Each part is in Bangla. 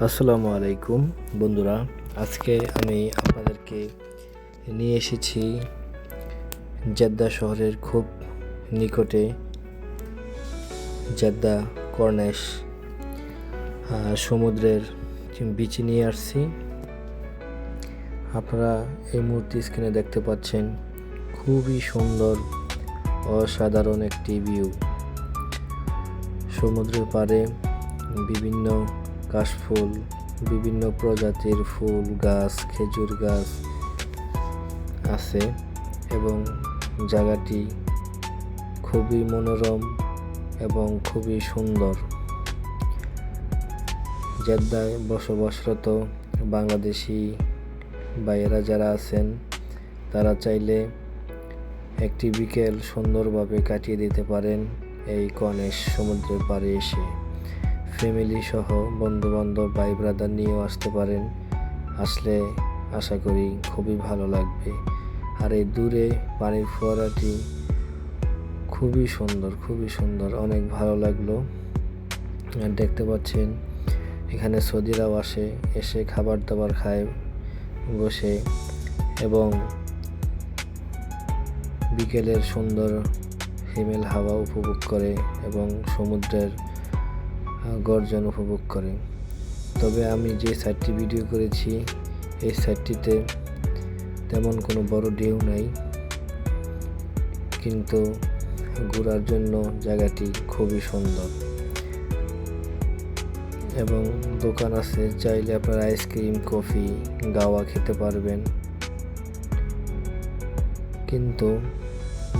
আসসালামু আলাইকুম বন্ধুরা। আজকে আমি আপনাদেরকে নিয়ে এসেছি জেদ্দা শহরের খুব নিকটে জেদ্দা কর্নিশ সমুদ্রের বিচে নিয়ে আসছি। আপনারা এই মুহূর্তে স্ক্রিনে দেখতে পাচ্ছেন খুবই সুন্দর অসাধারণ একটি ভিউ। সমুদ্রের পাড়ে বিভিন্ন কাশফুল, বিভিন্ন প্রজাতির ফুল গাছ, খেজুর গাছ আছে এবং জায়গাটি খুবই মনোরম এবং খুবই সুন্দর। জেদ্দায় বসবাসরত বাংলাদেশি ভাইয়েরা যারা আছেন তারা চাইলে একটি বিকেল সুন্দরভাবে কাটিয়ে দিতে পারেন এই কর্নিশ সমুদ্রের পাড়ে এসে। ফ্যামিলি সহ বন্ধুবান্ধব ভাই ব্রাদার নিয়েও আসতে পারেন। আসলে আশা করি খুবই ভালো লাগবে। আর এই দূরে পানির ফোয়ারাটি খুবই সুন্দর, অনেক ভালো লাগলো। আর দেখতে পাচ্ছেন এখানে সৌদিরাও এসে খাবার দাবার খায় বসে এবং বিকেলের সুন্দর হিমেল হাওয়া উপভোগ করে এবং সমুদ্রের গর্জন উপভোগ করে। তবে আমি যে সাইটটি ভিডিও করেছি এই সাইটটিতে তেমন কোনো বড় ঢেউ নাই, কিন্তু ঘোরার জন্য জায়গাটি খুবই সুন্দর এবং দোকান আছে, চাইলে আপনারা আইসক্রিম, কফি, গাওয়া খেতে পারবেন। কিন্তু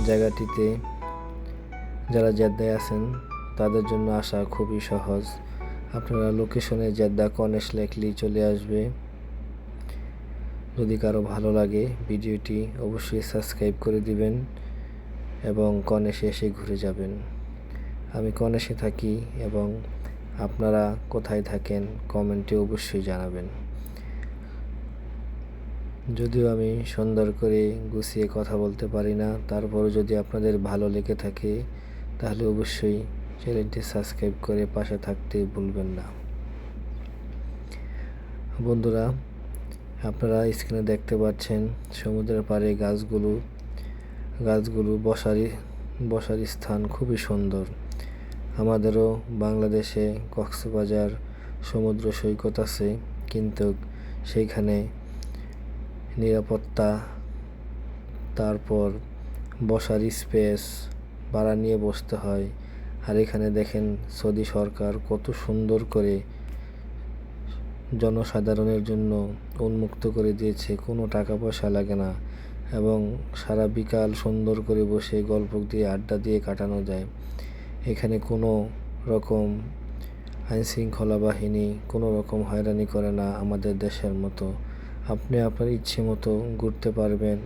জায়গাটিতে যারা জেদ্দায় আছেন তাদের জন্য আসা খুবই সহজ। আপনারা লোকেশনে জেদ্দা কর্নিশ লেখলেই চলে আসবে। যদি কারো ভালো লাগে ভিডিওটি অবশ্যই সাবস্ক্রাইব করে দিবেন এবং কর্নিশে এসে ঘুরে যাবেন। আমি কর্নিশে থাকি এবং আপনারা কোথায় থাকেন কমেন্টে অবশ্যই জানাবেন। যদিও আমি সুন্দর করে গুছিয়ে কথা বলতে পারি না, তারপরও যদি আপনাদের ভালো লেগে থাকে তাহলে অবশ্যই চ্যানেলটি সাবস্ক্রাইব করে পাশে থাকতে ভুলবেন না। বন্ধুরা, আপনারা স্ক্রিনে দেখতে পাচ্ছেন সমুদ্রের পাড়ে গাছগুলো বসার স্থান খুবই সুন্দর। আমাদেরও বাংলাদেশে কক্সবাজার সমুদ্র সৈকত আছে, কিন্তু সেইখানে নিরাপত্তা, তারপর বসার স্পেস ভাড়া নিয়ে বসতে হয়। আর এখানে দেখেন সৌদি সরকার কত সুন্দর করে জনসাধারণের জন্য উন্মুক্ত করে দিয়েছে, কোনো টাকা পয়সা লাগে না এবং সারা বিকাল সুন্দর করে বসে গল্প দিয়ে আড্ডা দিয়ে কাটানো যায়। এখানে কোনো রকম আইনশৃঙ্খলা বাহিনী কোনো রকম হয়রানি করে না আমাদের দেশের মতো। আপনি আপনার ইচ্ছে মতো ঘুরতে পারবেন।